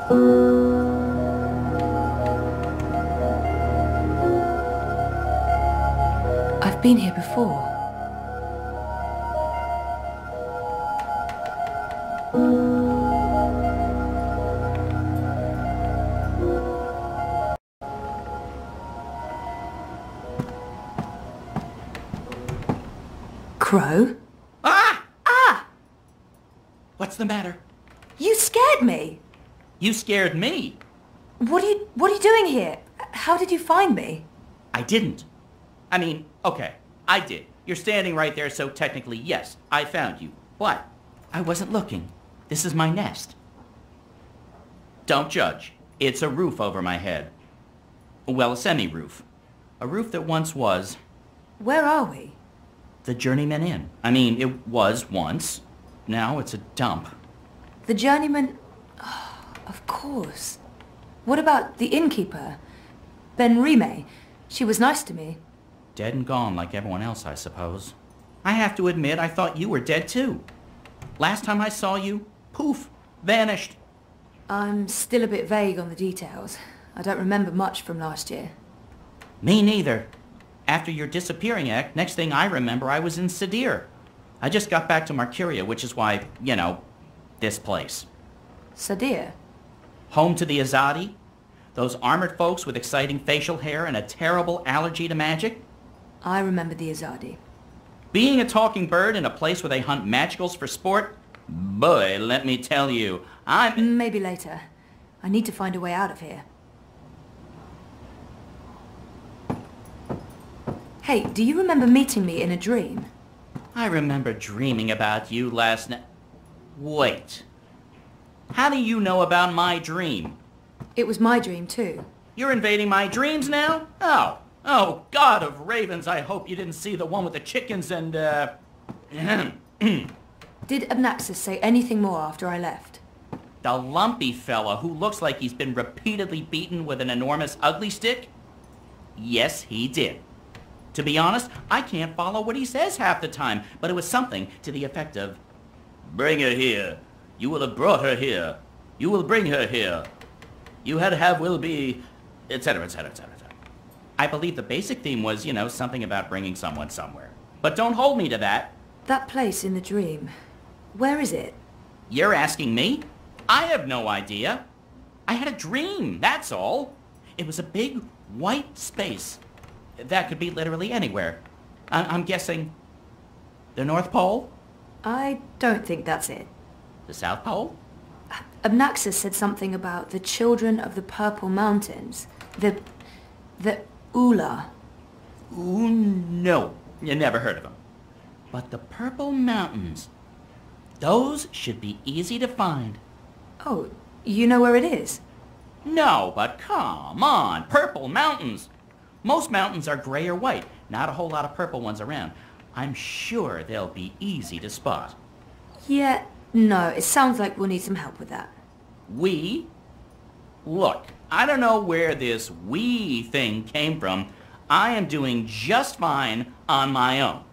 I've been here before. Crow? Ah! Ah! What's the matter? You scared me! You scared me. What are you doing here? How did you find me? I didn't. I mean, okay, I did. You're standing right there, so technically, yes, I found you. But I wasn't looking. This is my nest. Don't judge. It's a roof over my head. Well, a semi-roof. A roof that once was... Where are we? The Journeyman Inn. I mean, it was once. Now it's a dump. The Journeyman... Oh, of course. What about the innkeeper? Ben Rime. She was nice to me. Dead and gone like everyone else, I suppose. I have to admit, I thought you were dead too. Last time I saw you, poof, vanished. I'm still a bit vague on the details. I don't remember much from last year. Me neither. After your disappearing act, next thing I remember, I was in Sadir. I just got back to Marcuria, which is why, you know, this place. Sadir? Home to the Azadi? Those armored folks with exciting facial hair and a terrible allergy to magic? I remember the Azadi. Being a talking bird in a place where they hunt magicals for sport? Boy, let me tell you, Maybe later. I need to find a way out of here. Hey, do you remember meeting me in a dream? I remember dreaming about you last night. Wait. How do you know about my dream? It was my dream too. You're invading my dreams now? Oh, God of ravens, I hope you didn't see the one with the chickens and, Did Abnaxis say anything more after I left? The lumpy fella who looks like he's been repeatedly beaten with an enormous ugly stick? Yes, he did. To be honest, I can't follow what he says half the time, but it was something to the effect of, "Bring her here. You will have brought her here. You will bring her here. You had have will be," etc., etc., etc. I believe the basic theme was, you know, something about bringing someone somewhere. But don't hold me to that. That place in the dream. Where is it? You're asking me? I have no idea. I had a dream, that's all. It was a big white space. That could be literally anywhere. I'm guessing the North Pole? I don't think that's it. The South Pole? Abnaxis said something about the children of the Purple Mountains. The Ula. Ooh, no. You never heard of them. But the Purple Mountains, those should be easy to find. Oh, you know where it is? No, but come on, Purple Mountains. Most mountains are gray or white, not a whole lot of purple ones around. I'm sure they'll be easy to spot. Yeah, no, it sounds like we'll need some help with that. We? Look, I don't know where this we thing came from. I am doing just fine on my own.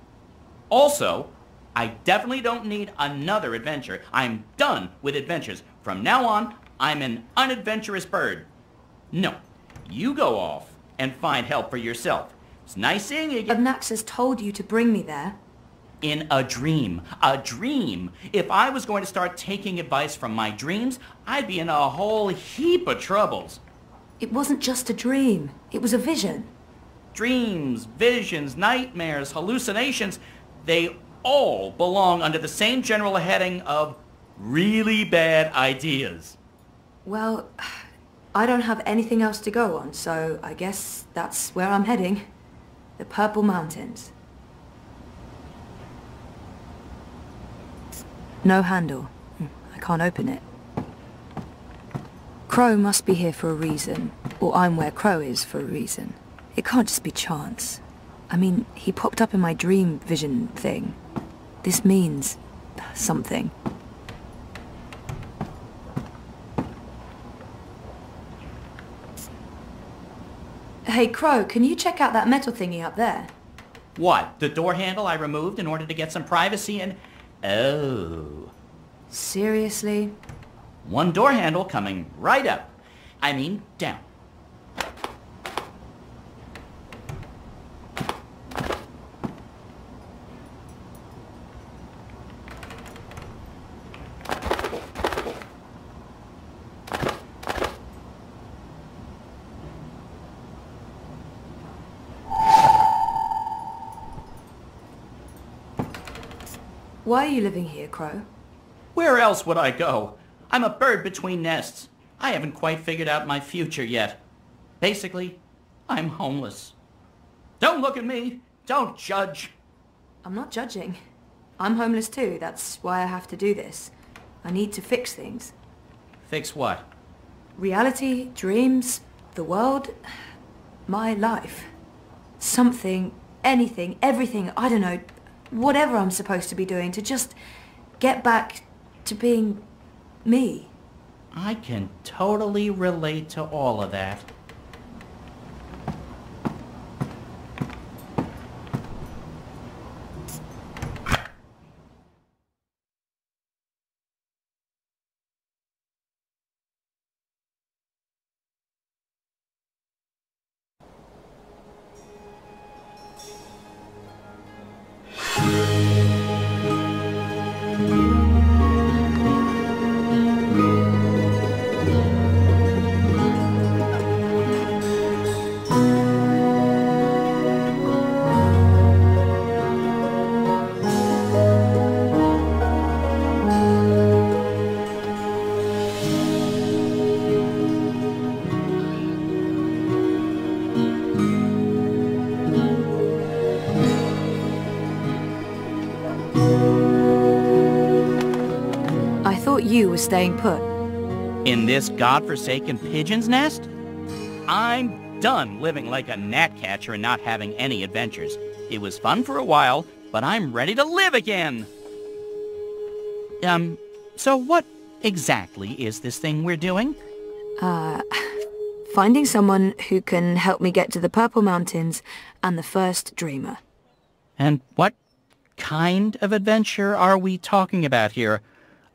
Also, I definitely don't need another adventure. I'm done with adventures. From now on, I'm an unadventurous bird. No, you go off and find help for yourself. It's nice seeing you again. Abnaxis told you to bring me there. In a dream. A dream. If I was going to start taking advice from my dreams, I'd be in a whole heap of troubles. It wasn't just a dream. It was a vision. Dreams, visions, nightmares, hallucinations, they all belong under the same general heading of really bad ideas. Well, I don't have anything else to go on, so I guess that's where I'm heading. The Purple Mountains. No handle. I can't open it. Crow must be here for a reason, or I'm where Crow is for a reason. It can't just be chance. I mean, he popped up in my dream vision thing. This means something. Hey, Crow, can you check out that metal thingy up there? What? The door handle I removed in order to get some privacy and... Oh. Seriously? One door handle coming right up. I mean, down. Why are you living here, Crow? Where else would I go? I'm a bird between nests. I haven't quite figured out my future yet. Basically, I'm homeless. Don't look at me. Don't judge. I'm not judging. I'm homeless too. That's why I have to do this. I need to fix things. Fix what? Reality, dreams, the world, my life. Something, anything, everything, I don't know, whatever I'm supposed to be doing to just get back to being me. I can totally relate to all of that. You were staying put. In this godforsaken pigeon's nest? I'm done living like a gnatcatcher and not having any adventures. It was fun for a while, but I'm ready to live again! So what exactly is this thing we're doing? Finding someone who can help me get to the Purple Mountains and the first dreamer. And what kind of adventure are we talking about here?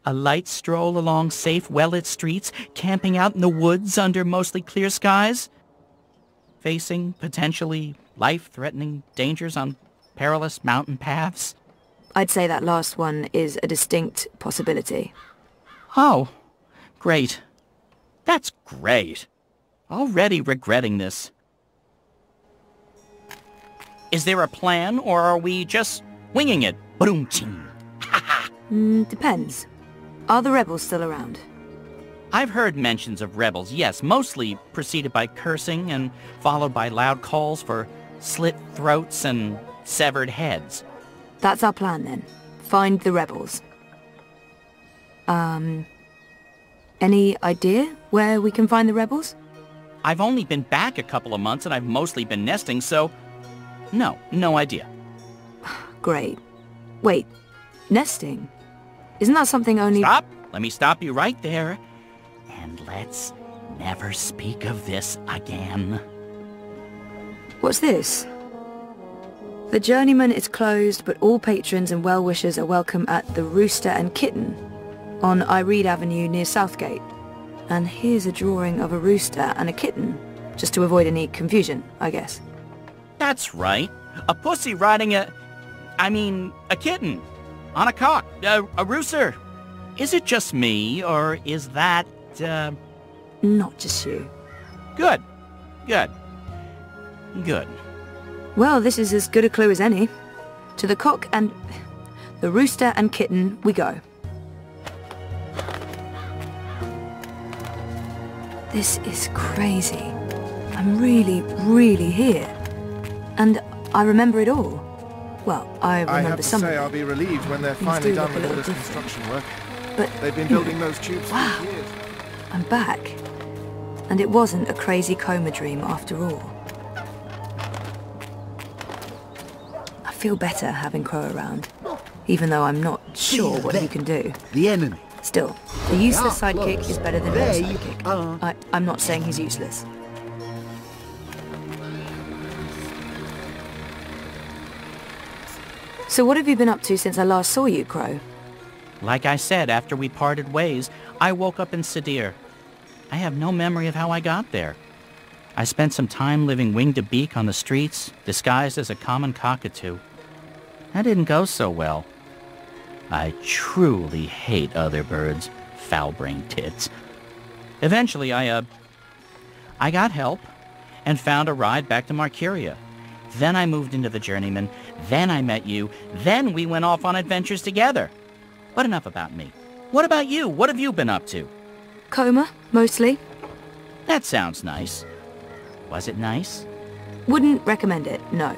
A light stroll along safe, well-lit streets, camping out in the woods under mostly clear skies? Facing, potentially, life-threatening dangers on perilous mountain paths? I'd say that last one is a distinct possibility. Oh, great. That's great. Already regretting this. Is there a plan, or are we just winging it? Ba-doom-ching. Depends. Are the rebels still around? I've heard mentions of rebels, yes, mostly preceded by cursing and followed by loud calls for slit throats and severed heads. That's our plan then. Find the rebels. Any idea where we can find the rebels? I've only been back a couple of months and I've mostly been nesting, so no idea. Great. Wait, nesting? Isn't that something only— Stop! Let me stop you right there. And let's never speak of this again. What's this? The Journeyman is closed, but all patrons and well-wishers are welcome at the Rooster and Kitten on Iread Avenue near Southgate. And here's a drawing of a rooster and a kitten, just to avoid any confusion, I guess. That's right. A pussy riding a kitten. On a cock, a rooster. Is it just me, or is that, Not just you. Good. Well, this is as good a clue as any. To the cock and the rooster and kitten we go. This is crazy. I'm really here. And I remember it all. Well, I remember some of it. I have to say I'll be relieved when they're finally done with all this construction work. But they've been building those tubes for years. I'm back. And it wasn't a crazy coma dream after all. I feel better having Crow around, even though I'm not sure what he can do. The enemy. Still, a useless sidekick is better than no sidekick. I'm not saying he's useless. So what have you been up to since I last saw you, Crow? Like I said, after we parted ways, I woke up in Sadir. I have no memory of how I got there. I spent some time living wing to beak on the streets, disguised as a common cockatoo. That didn't go so well. I truly hate other birds, foul-brained tits. Eventually, I got help and found a ride back to Marcuria. Then I moved into the Journeyman, then I met you, then we went off on adventures together. But enough about me. What about you? What have you been up to? Coma, mostly. That sounds nice. Was it nice? Wouldn't recommend it, no.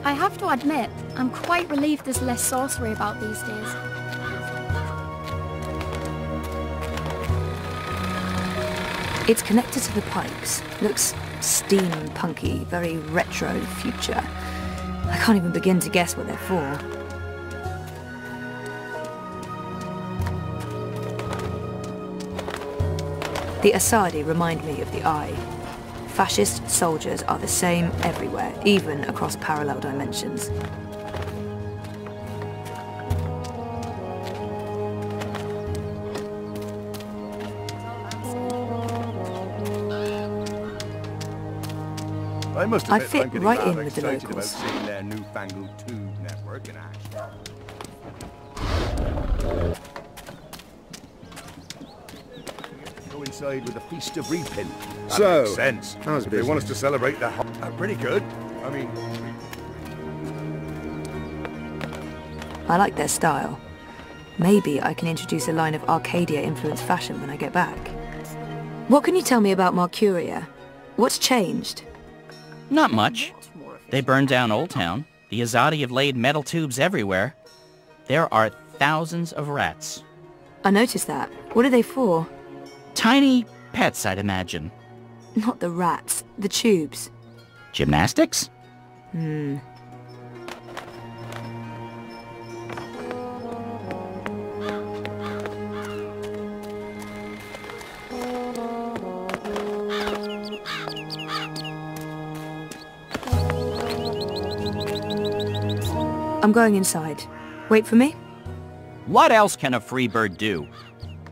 I have to admit, I'm quite relieved there's less sorcery about these days. It's connected to the pipes. Looks steampunky, very retro future. I can't even begin to guess what they're for. The Asadi remind me of the Eye. Fascist soldiers are the same everywhere, even across parallel dimensions. I fit right in with the locals. Seeing their newfangled tube network in action. Coincide with the Feast of Reaping. That makes sense. how's If they want us to celebrate the pretty good. I mean, I like their style. Maybe I can introduce a line of Arcadia-influenced fashion when I get back. What can you tell me about Marcuria? What's changed? Not much. They burned down Old Town. The Azadi have laid metal tubes everywhere. There are thousands of rats. I noticed that. What are they for? Tiny pets, I'd imagine. Not the rats, the tubes. Gymnastics? I'm going inside. Wait for me? What else can a free bird do?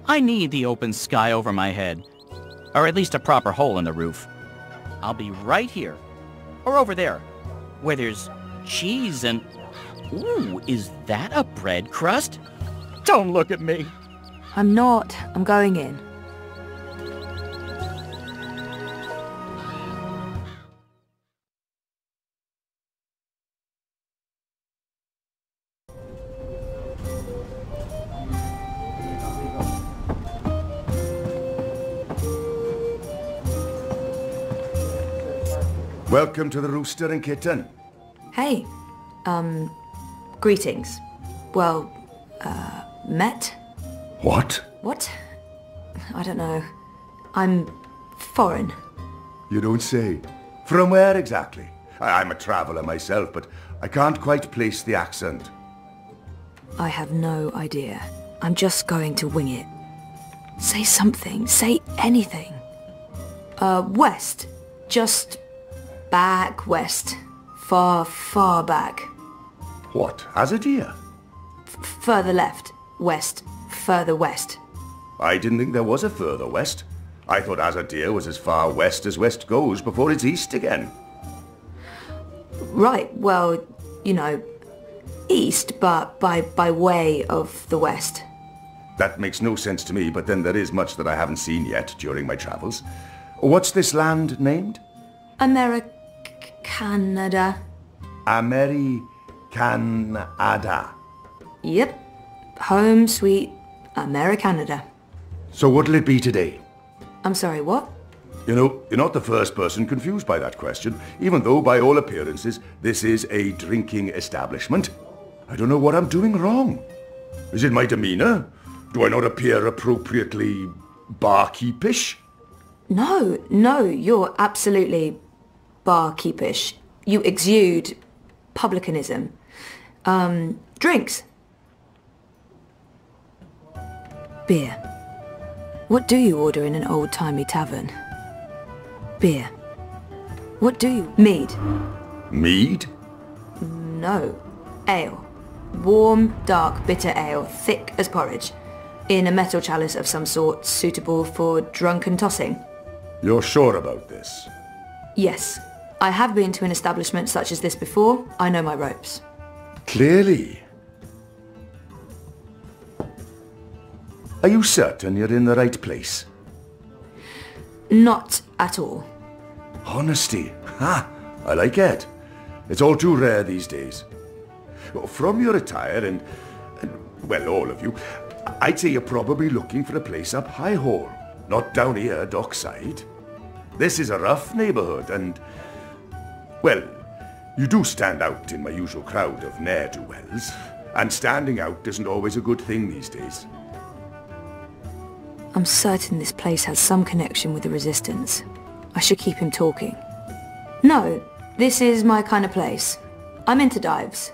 I need the open sky over my head. Or at least a proper hole in the roof. I'll be right here. Or over there. Where there's cheese and... Ooh, is that a bread crust? Don't look at me. I'm not. I'm going in. welcome to the Rooster and Kitten. Hey. Greetings. Well, met? What? What? I don't know. I'm foreign. You don't say. From where exactly? I'm a traveller myself, but I can't quite place the accent. I have no idea. I'm just going to wing it. Say something. Say anything. West. Just back west. Far, far back. What? Azadir? Further left. West. Further west. I didn't think there was a further west. I thought Azadir was as far west as west goes before it's east again. Right, well, you know, east, but by way of the west. That makes no sense to me, but then there is much that I haven't seen yet during my travels. What's this land named? Canada. Americanada. Yep. Home sweet Americanada. So what'll it be today? I'm sorry, what? You know, you're not the first person confused by that question, even though by all appearances this is a drinking establishment. I don't know what I'm doing wrong. Is it my demeanor? Do I not appear appropriately barkeepish? No, you're absolutely barkeepish. You exude publicanism. Drinks. Beer. What do you order in an old-timey tavern? Beer. What do you... Mead. Mead? No. Ale. Warm, dark, bitter ale, thick as porridge. In a metal chalice of some sort, suitable for drunken tossing. You're sure about this? Yes. I have been to an establishment such as this before. I know my ropes. Clearly. Are you certain you're in the right place? Not at all. Honesty. Ha! I like it. It's all too rare these days. From your attire and, well, all of you, I'd say you're probably looking for a place up High Hall, not down here, dockside. This is a rough neighborhood and, well, you do stand out in my usual crowd of ne'er-do-wells, and standing out isn't always a good thing these days. I'm certain this place has some connection with the Resistance. I should keep him talking. No, this is my kind of place. I'm into dives.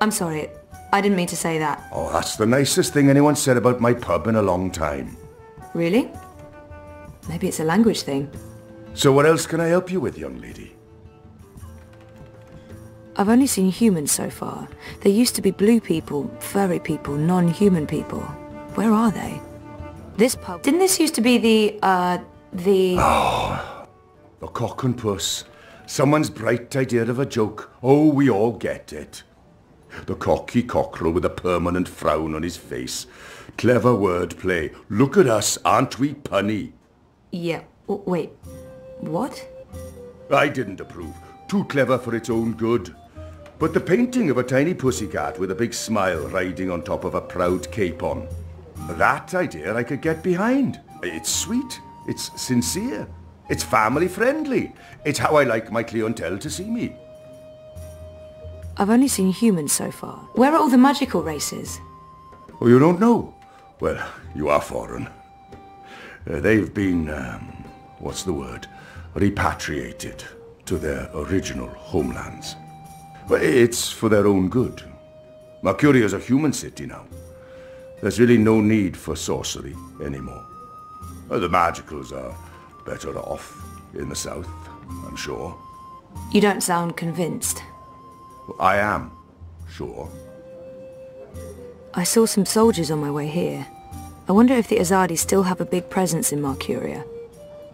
I'm sorry, I didn't mean to say that. Oh, that's the nicest thing anyone said about my pub in a long time. Really? Maybe it's a language thing. So what else can I help you with, young lady? I've only seen humans so far. There used to be blue people, furry people, non-human people. Where are they? This pub... Didn't this used to be the... Oh, the cock and puss. Someone's bright idea of a joke. Oh, we all get it. The cocky cockerel with a permanent frown on his face. Clever wordplay. Look at us, aren't we punny? Yeah, wait. What? I didn't approve. Too clever for its own good. But the painting of a tiny pussycat with a big smile riding on top of a proud capon. That idea I could get behind. It's sweet. It's sincere. It's family friendly. It's how I like my clientele to see me. I've only seen humans so far. Where are all the magical races? Oh, you don't know? Well, you are foreign. They've been, what's the word? Repatriated to their original homelands. Well, it's for their own good. Mercuria's a human city now. There's really no need for sorcery anymore. The magicals are better off in the south, I'm sure. You don't sound convinced. I am, sure. I saw some soldiers on my way here. I wonder if the Azadi still have a big presence in Mercuria.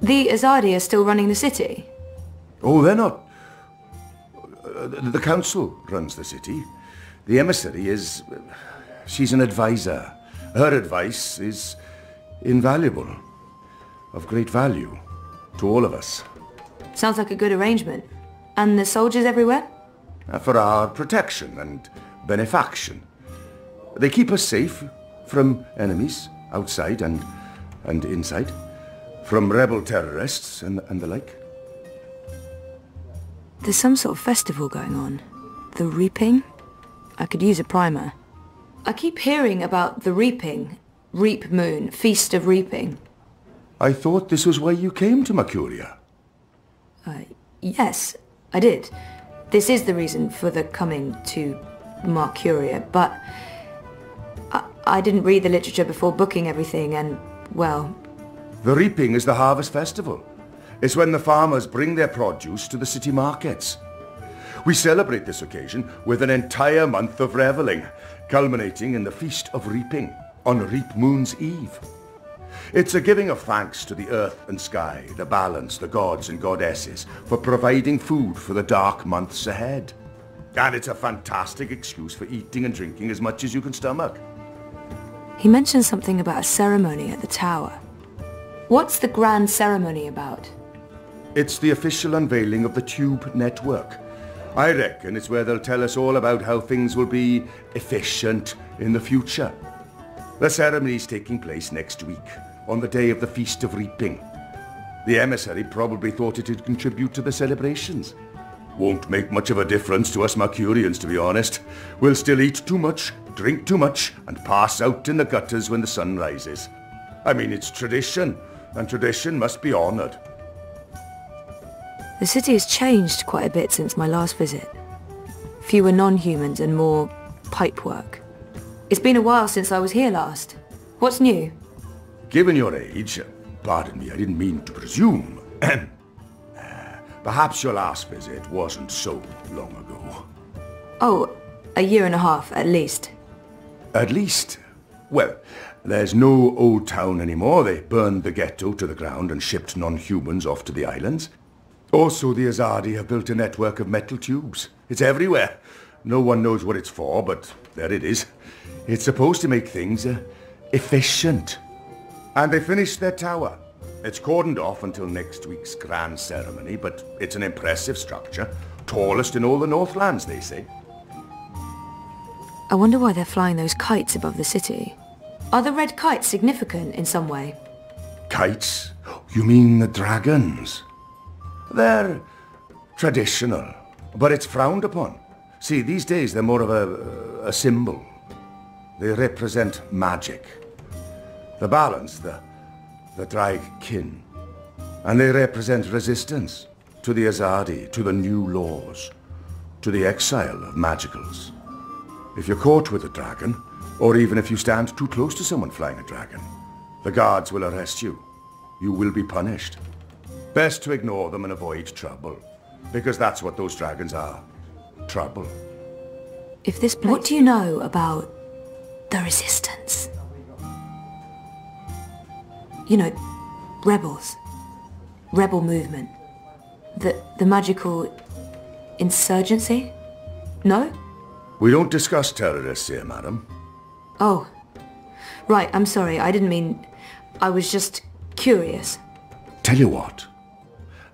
The Azadi are still running the city? Oh, they're not. The council runs the city. The emissary is... she's an advisor. Her advice is invaluable. Of great value to all of us. Sounds like a good arrangement. And the soldiers everywhere? For our protection and benefaction. They keep us safe from enemies outside and inside. From rebel terrorists and the like. There's some sort of festival going on. The Reaping? I could use a primer. I keep hearing about the Reaping. Reap Moon, Feast of Reaping. I thought this was why you came to Mercuria. Yes, I did. This is the reason for the coming to Mercuria, but I didn't read the literature before booking everything and, well... The Reaping is the harvest festival. It's when the farmers bring their produce to the city markets. We celebrate this occasion with an entire month of revelling, culminating in the Feast of Reaping on Reap Moon's Eve. It's a giving of thanks to the earth and sky, the balance, the gods and goddesses, for providing food for the dark months ahead. And it's a fantastic excuse for eating and drinking as much as you can stomach. He mentioned something about a ceremony at the tower. What's the grand ceremony about? It's the official unveiling of the Tube network. I reckon it's where they'll tell us all about how things will be efficient in the future. The ceremony's taking place next week, on the day of the Feast of Reaping. The emissary probably thought it'd contribute to the celebrations. Won't make much of a difference to us Mercurians, to be honest. We'll still eat too much, drink too much, and pass out in the gutters when the sun rises. I mean, it's tradition, and tradition must be honoured. The city has changed quite a bit since my last visit. Fewer non-humans and more pipework. It's been a while since I was here last. What's new? Given your age, pardon me, I didn't mean to presume. Perhaps your last visit wasn't so long ago. Oh, A year and a half, at least. At least? Well, there's no old town anymore. They burned the ghetto to the ground and shipped non-humans off to the islands. Also, the Azadi have built a network of metal tubes. It's everywhere. No one knows what it's for, but there it is. It's supposed to make things efficient. And they finished their tower. It's cordoned off until next week's grand ceremony, but it's an impressive structure. Tallest in all the Northlands, they say. I wonder why they're flying those kites above the city. Are the red kites significant in some way? Kites? You mean the dragons? They're traditional, but it's frowned upon. See, these days they're more of a symbol. They represent magic. The balance, the drag kin. And they represent resistance to the Azadi, to the new laws, to the exile of magicals. If you're caught with a dragon, or even if you stand too close to someone flying a dragon, the guards will arrest you. You will be punished. Best to ignore them and avoid trouble, because that's what those dragons are. Trouble. If this place... What do you know about the resistance? You know, rebels. Rebel movement. The magical insurgency? No? We don't discuss terrorists here, madam. Oh. Right, I'm sorry. I didn't mean... I was just curious. Tell you what.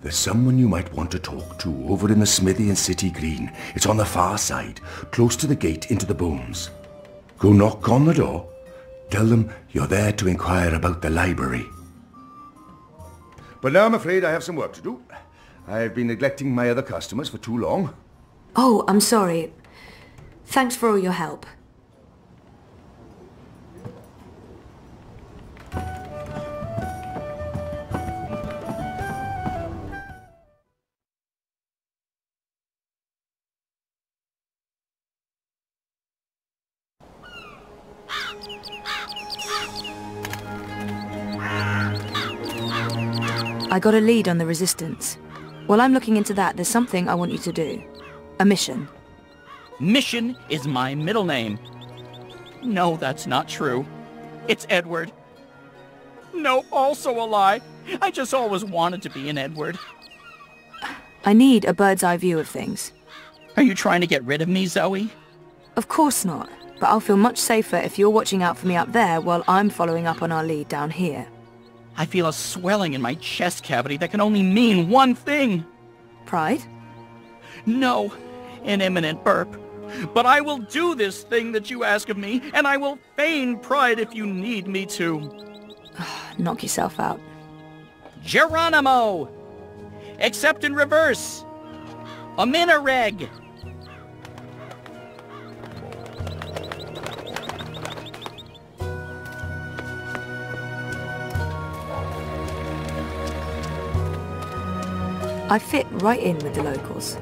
There's someone you might want to talk to over in the smithy in City Green. It's on the far side, close to the gate into the booms. Go knock on the door. Tell them you're there to inquire about the library. But now I'm afraid I have some work to do. I've been neglecting my other customers for too long. Oh, I'm sorry. Thanks for all your help. I got a lead on the resistance. While I'm looking into that, there's something I want you to do. A mission. Mission is my middle name. No, that's not true. It's Edward. No, also a lie. I just always wanted to be an Edward. I need a bird's eye view of things. Are you trying to get rid of me, Zoe? Of course not. But I'll feel much safer if you're watching out for me up there while I'm following up on our lead down here. I feel a swelling in my chest cavity that can only mean one thing. Pride? No, an imminent burp. But I will do this thing that you ask of me, and I will feign pride if you need me to. Knock yourself out. Geronimo! Except in reverse. A Minareg. I fit right in with the locals.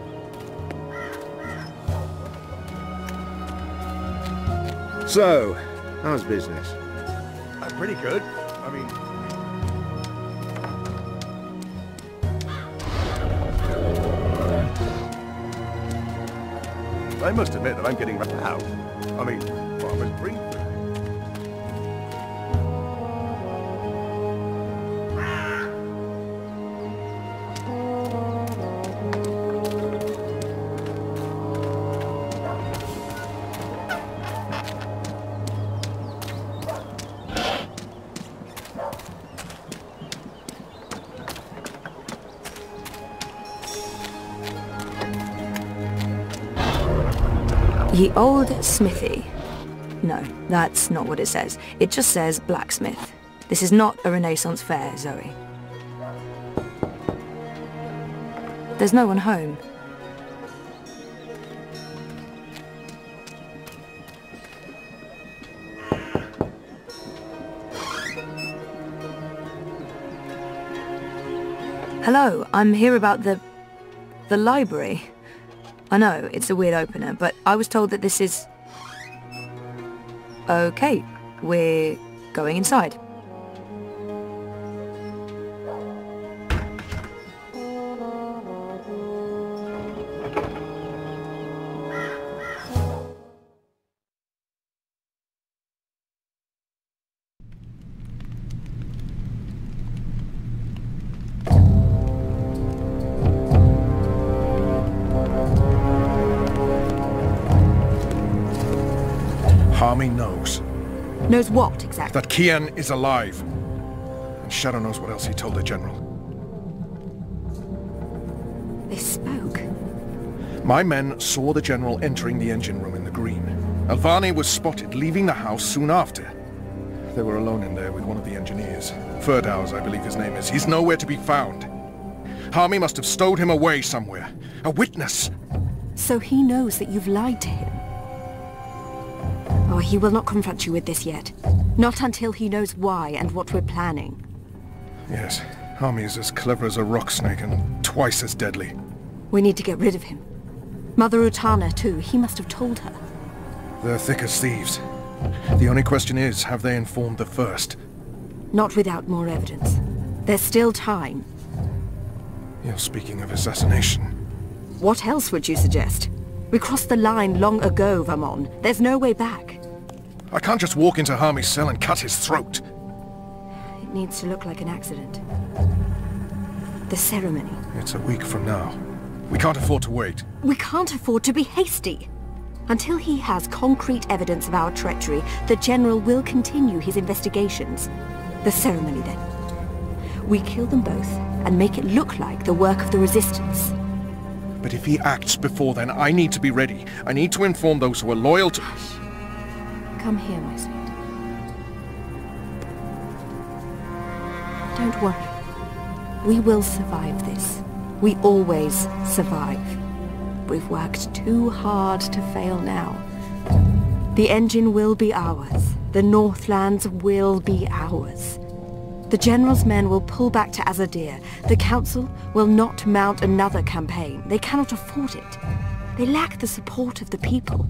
So, how's business? Pretty good. I mean... I must admit that I'm getting right out. I mean, farmers bring... Ye old smithy. No, that's not what it says. It just says blacksmith. This is not a Renaissance fair, Zoe. There's no one home. Hello, I'm here about the library. I know, it's a weird opener, but I was told that this is... Okay, we're going inside. Knows what, exactly? That Kian is alive. And Shadow knows what else he told the General. They spoke. My men saw the General entering the engine room in the green. Alvani was spotted leaving the house soon after. They were alone in there with one of the engineers. Ferdaus, I believe his name is. He's nowhere to be found. Harmy must have stowed him away somewhere. A witness! So he knows that you've lied to him? Oh, he will not confront you with this yet. Not until he knows why and what we're planning. Yes, Harmy is as clever as a rock snake and twice as deadly. We need to get rid of him. Mother Utana, too. He must have told her. They're thick as thieves. The only question is, have they informed the first? Not without more evidence. There's still time. You're speaking of assassination. What else would you suggest? We crossed the line long ago, Vamon. There's no way back. I can't just walk into Harmy's cell and cut his throat. It needs to look like an accident. The ceremony. It's a week from now. We can't afford to wait. We can't afford to be hasty. Until he has concrete evidence of our treachery, the General will continue his investigations. The ceremony, then. We kill them both and make it look like the work of the Resistance. But if he acts before then, I need to be ready. I need to inform those who are loyal to... Hush. Come here, my sweet. Don't worry. We will survive this. We always survive. We've worked too hard to fail now. The engine will be ours. The Northlands will be ours. The General's men will pull back to Azadir. The Council will not mount another campaign. They cannot afford it. They lack the support of the people.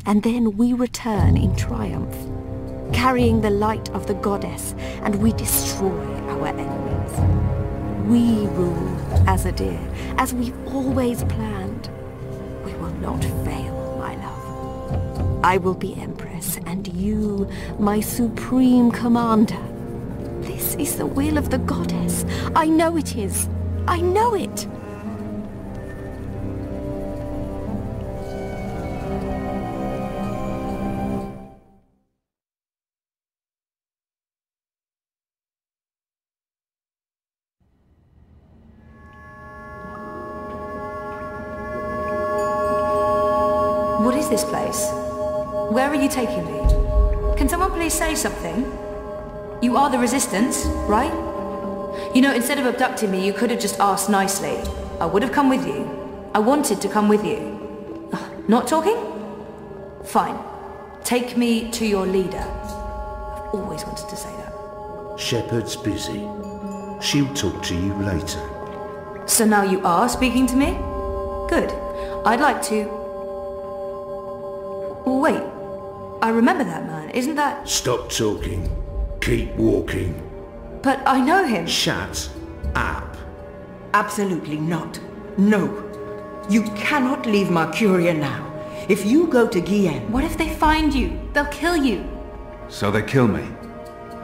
And then we return in triumph, carrying the light of the goddess, and we destroy our enemies. We rule Azadir, as we've always planned. We will not fail, my love. I will be Empress, and you, my supreme commander. This is the will of the goddess. I know it is. I know it. What is this place? Where are you taking me? Can someone please say something? You are the Resistance, right? You know, instead of abducting me, you could have just asked nicely. I would have come with you. I wanted to come with you. Not talking? Fine. Take me to your leader. I've always wanted to say that. Shepard's busy. She'll talk to you later. So now you are speaking to me? Good. I'd like to... Wait. I remember that man. Isn't that... Stop talking. Keep walking. But I know him. Shut up. Absolutely not. No. You cannot leave Mercuria now. If you go to Gien... What if they find you? They'll kill you. So they kill me.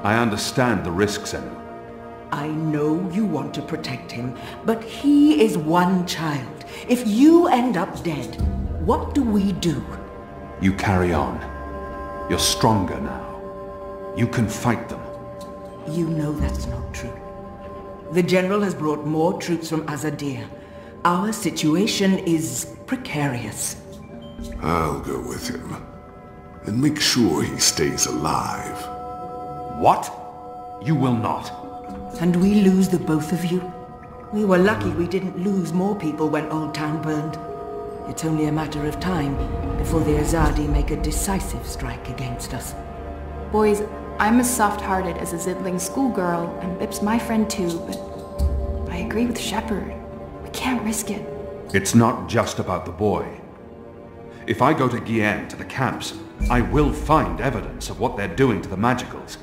I understand the risks, Enu. I know you want to protect him, but he is one child. If you end up dead, what do we do? You carry on. You're stronger now. You can fight them. You know that's not true. The General has brought more troops from Azadir. Our situation is precarious. I'll go with him. And make sure he stays alive. What? You will not. And we lose the both of you? We were lucky we didn't lose more people when Old Town burned. It's only a matter of time before the Azadi make a decisive strike against us. Boys, I'm as soft-hearted as a Zidling schoolgirl, and Bip's my friend too, but I agree with Shepard. We can't risk it. It's not just about the boy. If I go to Gien, to the camps, I will find evidence of what they're doing to the Magicals.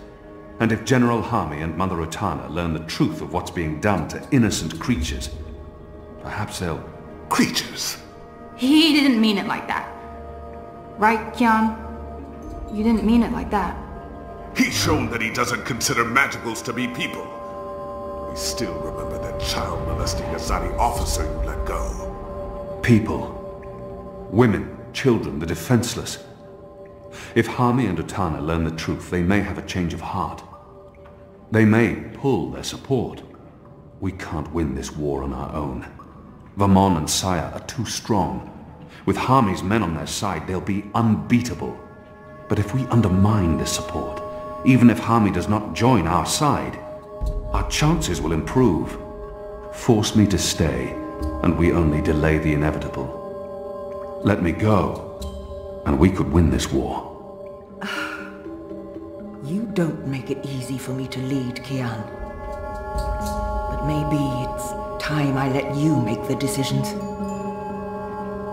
And if General Harmy and Mother Utana learn the truth of what's being done to innocent creatures, perhaps they'll... Creatures? He didn't mean it like that. Right, Kian? You didn't mean it like that. He's shown that he doesn't consider Magicals to be people. We still remember that child-molesting Azadi officer you let go. People. Women, children, the defenseless. If Harmy and Utana learn the truth, they may have a change of heart. They may pull their support. We can't win this war on our own. Vermon and Saya are too strong. With Harmy's men on their side, they'll be unbeatable. But if we undermine this support, even if Harmy does not join our side, our chances will improve. Force me to stay, and we only delay the inevitable. Let me go, and we could win this war. You don't make it easy for me to lead, Kian. But maybe it's time I let you make the decisions.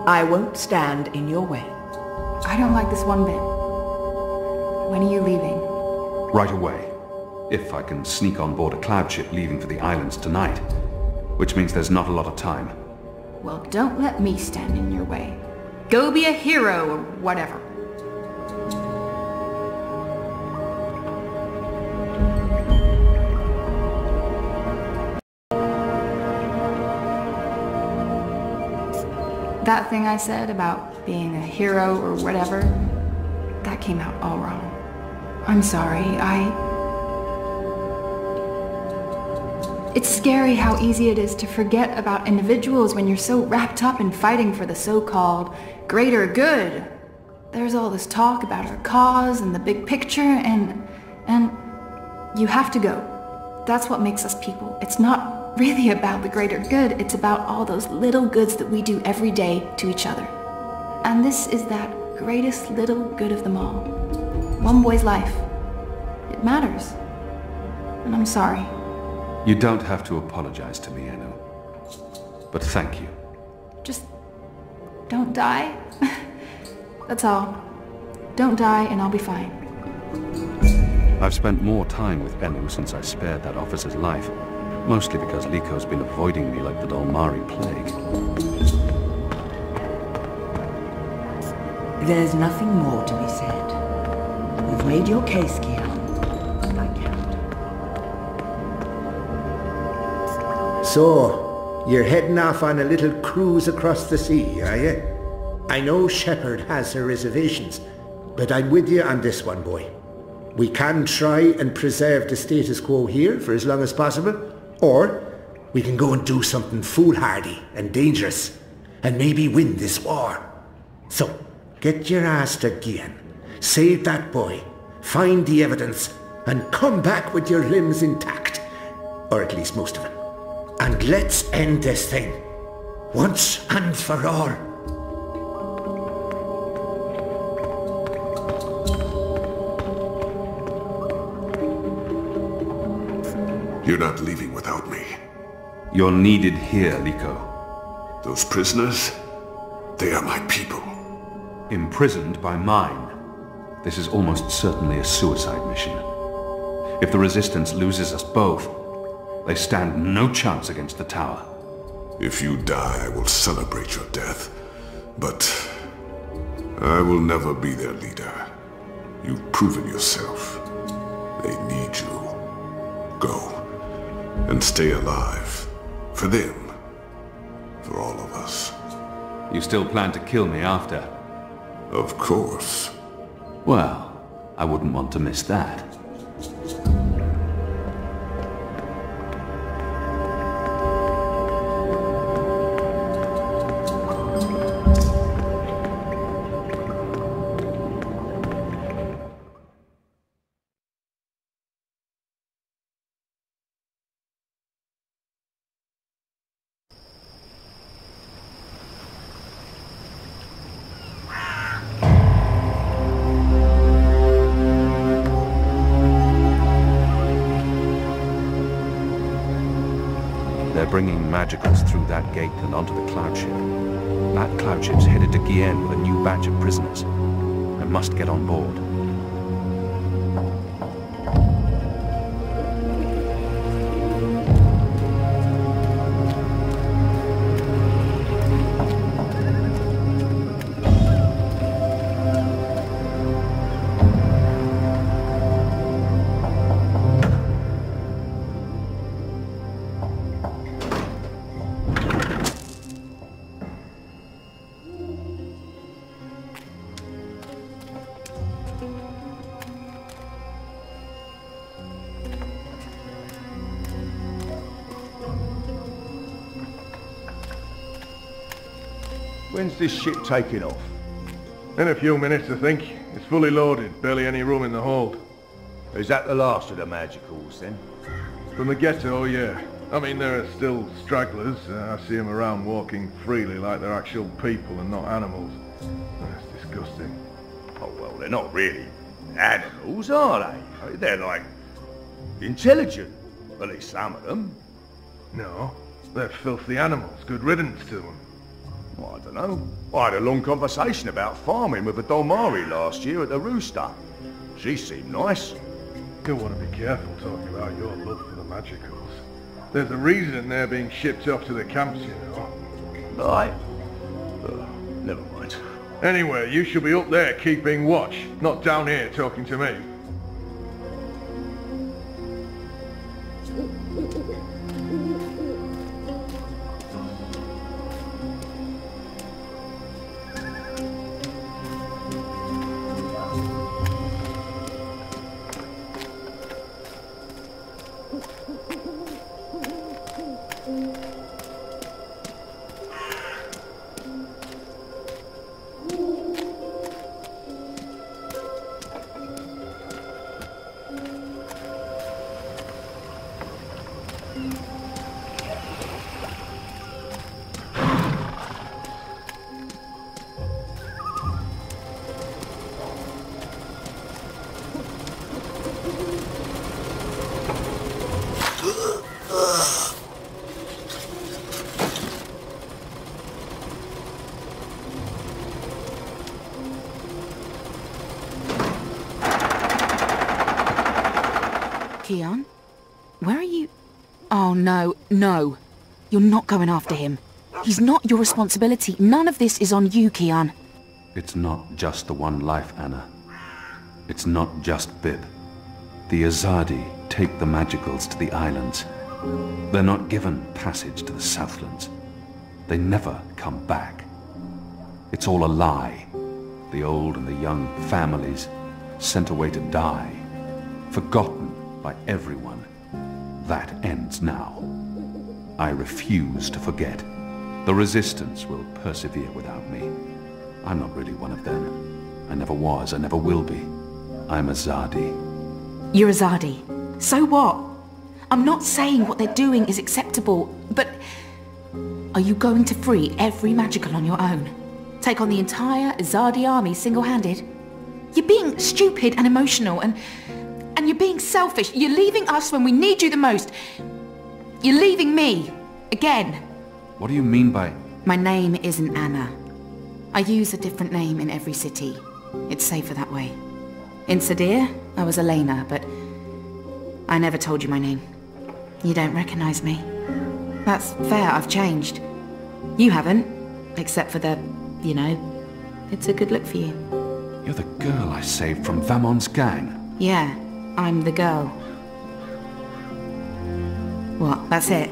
I won't stand in your way. I don't like this one bit. When are you leaving? Right away. If I can sneak on board a cloud ship leaving for the islands tonight. Which means there's not a lot of time. Well, don't let me stand in your way. Go be a hero or whatever. That thing I said about being a hero or whatever, that came out all wrong. I'm sorry, It's scary how easy it is to forget about individuals when you're so wrapped up in fighting for the so-called greater good. There's all this talk about our cause and the big picture and you have to go. That's what makes us people. It's not really about the greater good, it's about all those little goods that we do every day to each other. And this is that greatest little good of them all. One boy's life. It matters. And I'm sorry. You don't have to apologize to me, Enu. But thank you. Just don't die. That's all. Don't die and I'll be fine. I've spent more time with Enu since I spared that officer's life. Mostly because Liko's been avoiding me like the Dolmari plague. There's nothing more to be said. You've made your case, Kian. I can't. So, you're heading off on a little cruise across the sea, are you? I know Shepard has her reservations, but I'm with you on this one, boy. We can try and preserve the status quo here for as long as possible, or we can go and do something foolhardy and dangerous, and maybe win this war. So, get your ass to Gian, save that boy, find the evidence, and come back with your limbs intact. Or at least most of them. And let's end this thing, once and for all. You're not leaving without me. You're needed here, Liko. Those prisoners, they are my people. Imprisoned by mine. This is almost certainly a suicide mission. If the Resistance loses us both, they stand no chance against the tower. If you die, I will celebrate your death. But I will never be their leader. You've proven yourself. They need you. Go. And stay alive. For them. For all of us. You still plan to kill me after? Of course. Well, I wouldn't want to miss that. Bringing magicals through that gate and onto the cloud ship. That cloud ship's headed to Gien with a new batch of prisoners. I must get on board. When's this ship taking off? In a few minutes, I think. It's fully loaded, barely any room in the hold. Is that the last of the magicals, then? From the ghetto, yeah. I mean, there are still stragglers. I see them around walking freely like they're actual people and not animals. That's disgusting. Oh, well, they're not really animals, are they? They're like intelligent. At least some of them. No, they're filthy animals. Good riddance to them. Well, I don't know. I had a long conversation about farming with a Dolmari last year at the Rooster. She seemed nice. You'll want to be careful talking about your love for the magicals. There's a reason they're being shipped off to the camps, you know. Right. Never mind. Anyway, you should be up there keeping watch, not down here talking to me. Keon? Where are you? Oh, no, no. You're not going after him. He's not your responsibility. None of this is on you, Keon. It's not just the one life, Anna. It's not just Bib. The Azadi take the magicals to the islands. They're not given passage to the Southlands. They never come back. It's all a lie. The old and the young families sent away to die. Forgotten by everyone. That ends now. I refuse to forget. The Resistance will persevere without me. I'm not really one of them. I never was, I never will be. I'm Azadi. You're Azadi. So what? I'm not saying what they're doing is acceptable, but are you going to free every magical on your own? Take on the entire Azadi army single-handed? You're being stupid and emotional, and you're being selfish. You're leaving us when we need you the most. You're leaving me. Again. What do you mean by... My name isn't Anna. I use a different name in every city. It's safer that way. In Sadir, I was Elena, but I never told you my name. You don't recognize me. That's fair, I've changed. You haven't, except for the, you know, it's a good look for you. You're the girl I saved from Vamon's gang. Yeah, I'm the girl. What, that's it?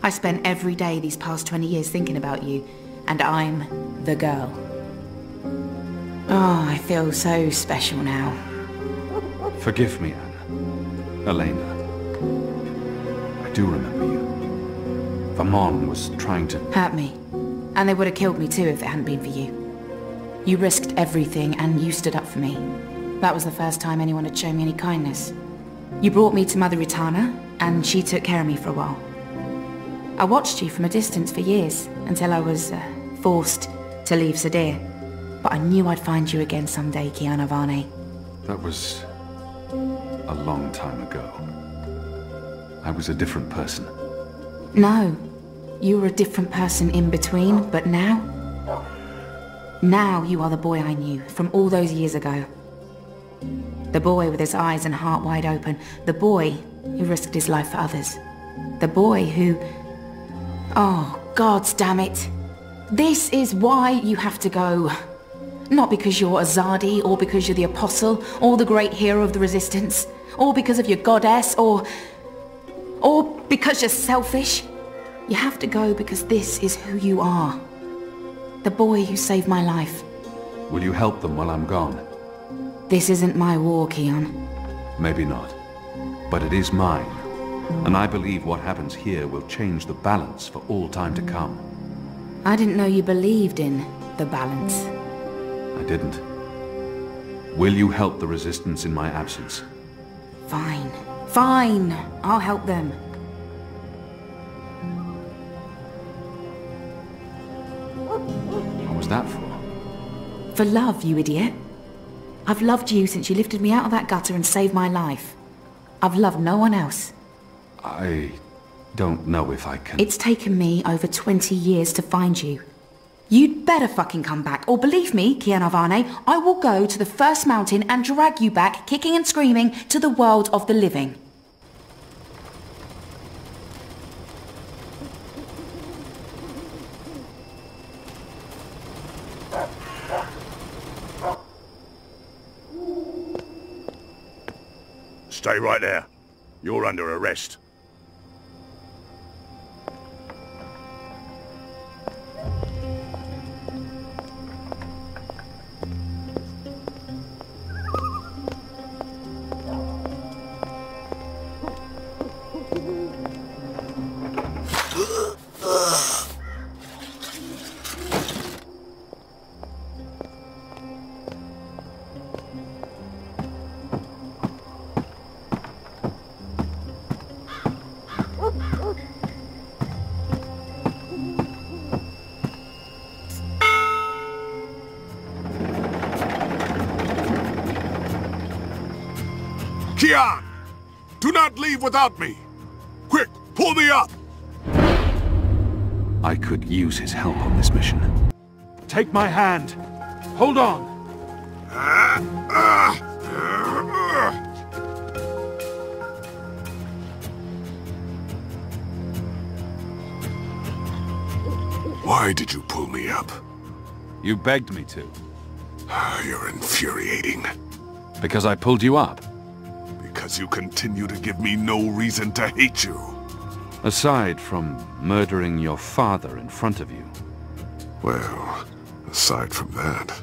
I spent every day these past 20 years thinking about you, and I'm the girl. Oh, I feel so special now. Forgive me, Anna. Elena. I do remember you. Vamon was trying to... Hurt me. And they would have killed me too if it hadn't been for you. You risked everything and you stood up for me. That was the first time anyone had shown me any kindness. You brought me to Mother Ritana, and she took care of me for a while. I watched you from a distance for years, until I was forced to leave Sadir. But I knew I'd find you again someday, Kiana Varney. That was a long time ago. I was a different person. No, you were a different person in between, but now? Now you are the boy I knew from all those years ago. The boy with his eyes and heart wide open. The boy who risked his life for others. The boy who... Oh, gods damn it. This is why you have to go. Not because you're Azadi, or because you're the Apostle, or the great hero of the Resistance, or because of your goddess, or because you're selfish. You have to go because this is who you are. The boy who saved my life. Will you help them while I'm gone? This isn't my war, Keon. Maybe not. But it is mine. And I believe what happens here will change the balance for all time to come. I didn't know you believed in the balance. I didn't. Will you help the Resistance in my absence? Fine. Fine. I'll help them. What was that for? For love, you idiot. I've loved you since you lifted me out of that gutter and saved my life. I've loved no one else. I don't know if I can... It's taken me over 20 years to find you. You'd better fucking come back, or believe me, Kian Avane, I will go to the first mountain and drag you back, kicking and screaming, to the world of the living. Stay right there. You're under arrest. Kian! Do not leave without me! Quick, pull me up! I could use his help on this mission. Take my hand! Hold on! Why did you pull me up? You begged me to. You're infuriating. Because I pulled you up? Because you continue to give me no reason to hate you. Aside from murdering your father in front of you. Well, aside from that...